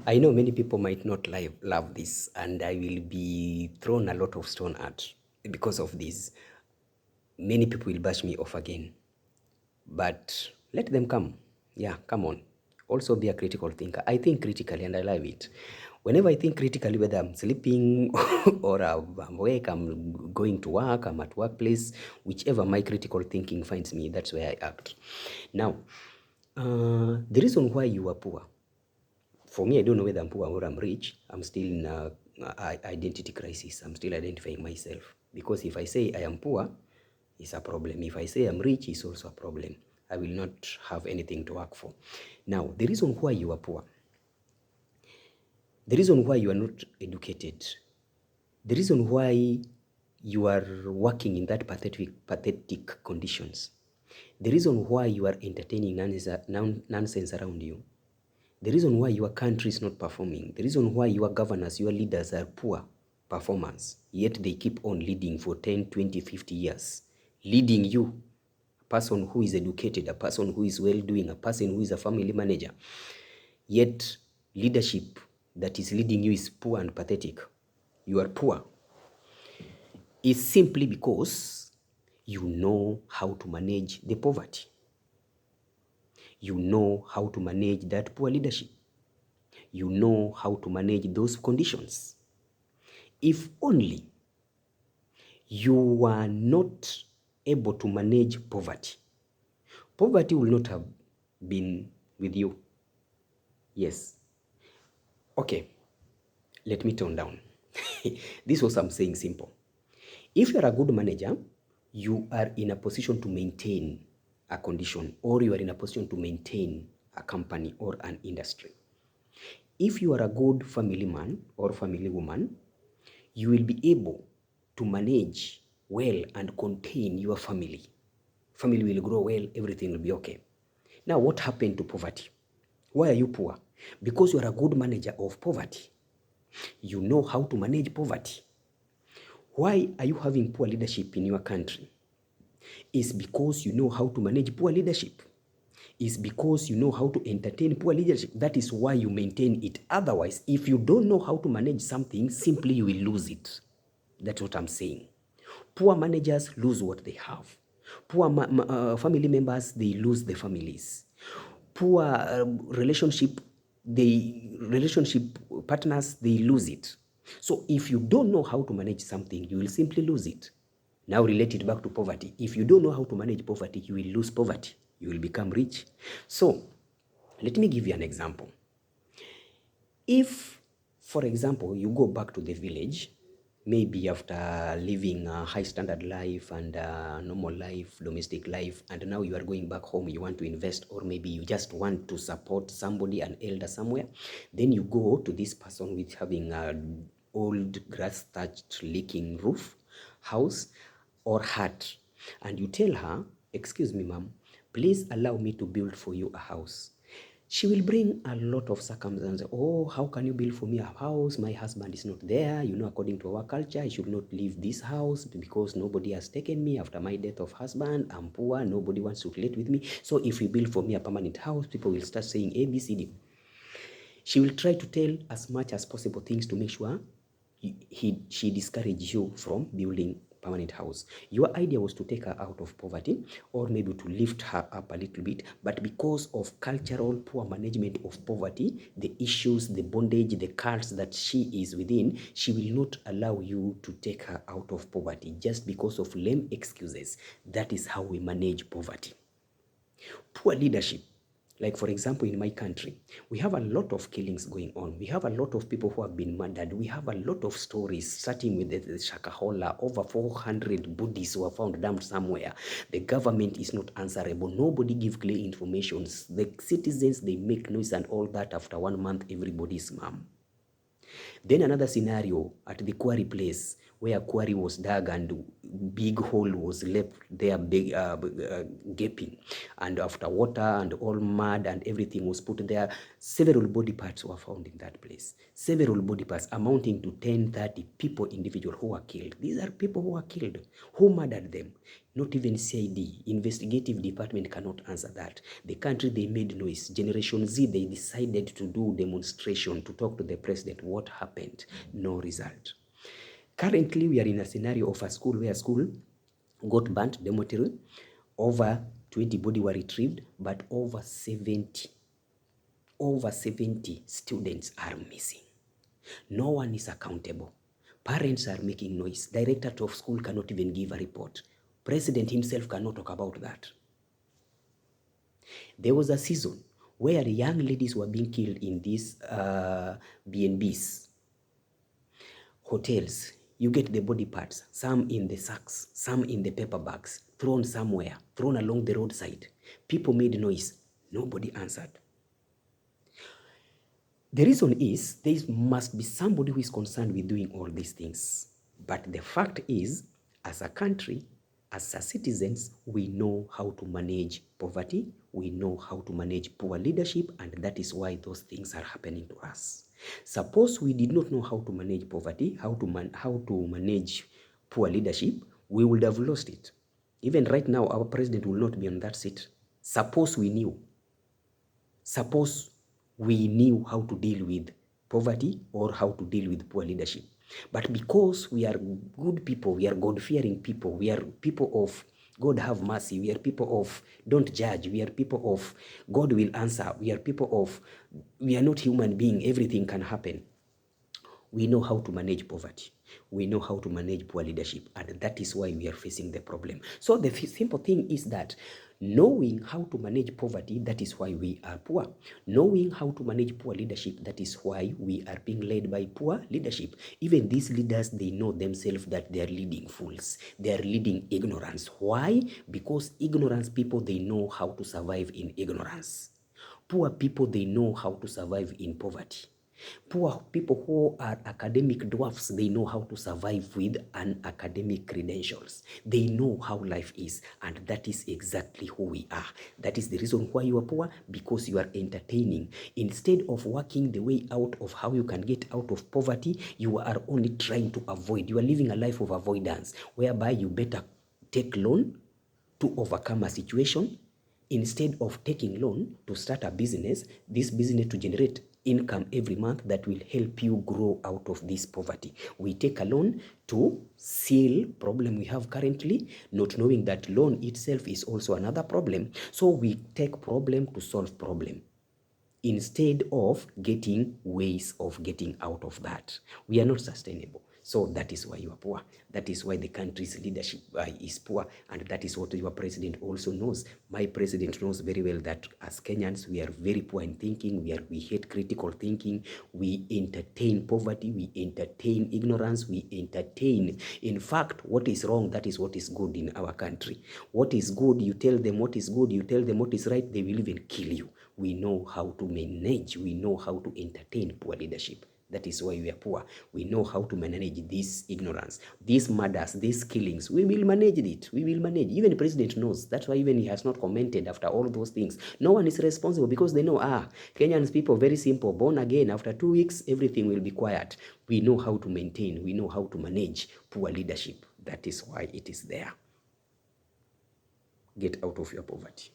I know many people might not love this, and I will be thrown a lot of stone at because of this. Many people will bash me off again, but let them come. Yeah, come on. Also be a critical thinker. I think critically and I love it. Whenever I think critically, whether I'm sleeping or I'm awake, I'm going to work, I'm at workplace, whichever my critical thinking finds me, that's where I act. Now, the reason why you are poor, for me, I don't know whether I'm poor or I'm rich. I'm still in a identity crisis. I'm still identifying myself. Because if I say I am poor, it's a problem. If I say I'm rich, it's also a problem. I will not have anything to work for. Now, the reason why you are poor, the reason why you are not educated, the reason why you are working in that pathetic conditions, the reason why you are entertaining nonsense around you, the reason why your country is not performing, the reason why your governors, your leaders are poor performance, yet they keep on leading for 10, 20, 50 years, leading you, a person who is educated, a person who is well-doing, a person who is a family manager, yet leadership that is leading you is poor and pathetic. You are poor. It's simply because you know how to manage the poverty. You know how to manage that poor leadership. You know how to manage those conditions. If only you were not able to manage poverty, poverty will not have been with you. Yes. Okay, let me tone down. This was I'm saying simple. If you're a good manager, you are in a position to maintain a condition, or you are in a position to maintain a company or an industry. If you are a good family man or family woman, you will be able to manage well and contain your family. Family will grow well, everything will be okay. Now, what happened to poverty? Why are you poor? Because you are a good manager of poverty. You know how to manage poverty. Why are you having poor leadership in your country? It's because you know how to manage poor leadership. It's because you know how to entertain poor leadership. That is why you maintain it. Otherwise, if you don't know how to manage something, simply you will lose it. That's what I'm saying. Poor managers lose what they have. Poor family members, they lose their families. Poor relationship partners, they lose it. So if you don't know how to manage something, you will simply lose it. Now relate it back to poverty. If you don't know how to manage poverty, you will lose poverty. You will become rich. So let me give you an example. If, for example, you go back to the village, maybe after living a high standard life and normal life, domestic life, and now you are going back home, you want to invest, or maybe you just want to support somebody, an elder somewhere, then you go to this person with having an old grass thatched leaking roof, house, or hut, and you tell her, excuse me, ma'am, please allow me to build for you a house. She will bring a lot of circumstances. Oh, how can you build for me a house? My husband is not there. You know, according to our culture, I should not leave this house because nobody has taken me after my death of husband. I'm poor. Nobody wants to relate with me. So if you build for me a permanent house, people will start saying A, B, C, D. She will try to tell as much as possible things to make sure she discourages you from building permanent house. Your idea was to take her out of poverty, or maybe to lift her up a little bit, but because of cultural poor management of poverty, the issues, the bondage, the curse that she is within, she will not allow you to take her out of poverty just because of lame excuses. That is how we manage poverty. Poor leadership. Like, for example, in my country, we have a lot of killings going on. We have a lot of people who have been murdered. We have a lot of stories, starting with the Shakahola, over 400 bodies who are found damned somewhere. The government is not answerable. Nobody gives clear information. The citizens, they make noise and all that. After 1 month, everybody is mum. Then another scenario at the quarry place, where quarry was dug and big hole was left there, big gaping, and after water and all mud and everything was put there, several body parts were found in that place. Several body parts amounting to 10, 30 people, individual who were killed. These are people who were killed. Who murdered them? Not even CID, investigative department cannot answer that. The country, they made noise. Generation Z, they decided to do demonstration to talk to the president. What happened? No result. Currently, we are in a scenario of a school where school got burnt, dormitory. Over 20 body were retrieved, but over 70 students are missing. No one is accountable. Parents are making noise. Director of school cannot even give a report. President himself cannot talk about that. There was a season where young ladies were being killed in these B&Bs, hotels. You get the body parts, some in the sacks, some in the paper bags, thrown somewhere, thrown along the roadside. People made noise. Nobody answered. The reason is there must be somebody who is concerned with doing all these things. But the fact is, as a country, as citizens, we know how to manage poverty, we know how to manage poor leadership, and that is why those things are happening to us. Suppose we did not know how to manage poverty, how to manage poor leadership, we would have lost it. Even right now, our president will not be on that seat. Suppose we knew. Suppose we knew how to deal with poverty or how to deal with poor leadership. But because we are good people, we are God-fearing people, we are people of God have mercy, we are people of don't judge, we are people of God will answer, we are people of, we are not human beings, everything can happen. We know how to manage poverty. We know how to manage poor leadership, and that is why we are facing the problem. So the simple thing is that knowing how to manage poverty, that is why we are poor. Knowing how to manage poor leadership, that is why we are being led by poor leadership. Even these leaders, they know themselves that they are leading fools. They are leading ignorance. Why? Because ignorance people, they know how to survive in ignorance. Poor people, they know how to survive in poverty. Poor people who are academic dwarfs, they know how to survive with an academic credentials. They know how life is, and that is exactly who we are. That is the reason why you are poor, because you are entertaining. Instead of working the way out of how you can get out of poverty, you are only trying to avoid. You are living a life of avoidance, whereby you better take loan to overcome a situation, instead of taking loan to start a business, this business to generate income every month that will help you grow out of this poverty. We take a loan to seal problem we have currently, not knowing that loan itself is also another problem. So we take problem to solve problem, instead of getting ways of getting out of that. We are not sustainable. So that is why you are poor. That is why the country's leadership is poor. And that is what your president also knows. My president knows very well that as Kenyans, we are very poor in thinking. We hate critical thinking. We entertain poverty. We entertain ignorance. We entertain, in fact, what is wrong, that is what is good in our country. What is good, you tell them what is good, you tell them what is right, they will even kill you. We know how to manage. We know how to entertain poor leadership. That is why we are poor. We know how to manage this ignorance, these murders, these killings. We will manage it. We will manage. Even the president knows. That's why even he has not commented after all those things. No one is responsible, because they know, Kenyans people, very simple, born again. After 2 weeks, everything will be quiet. We know how to maintain. We know how to manage poor leadership. That is why it is there. Get out of your poverty.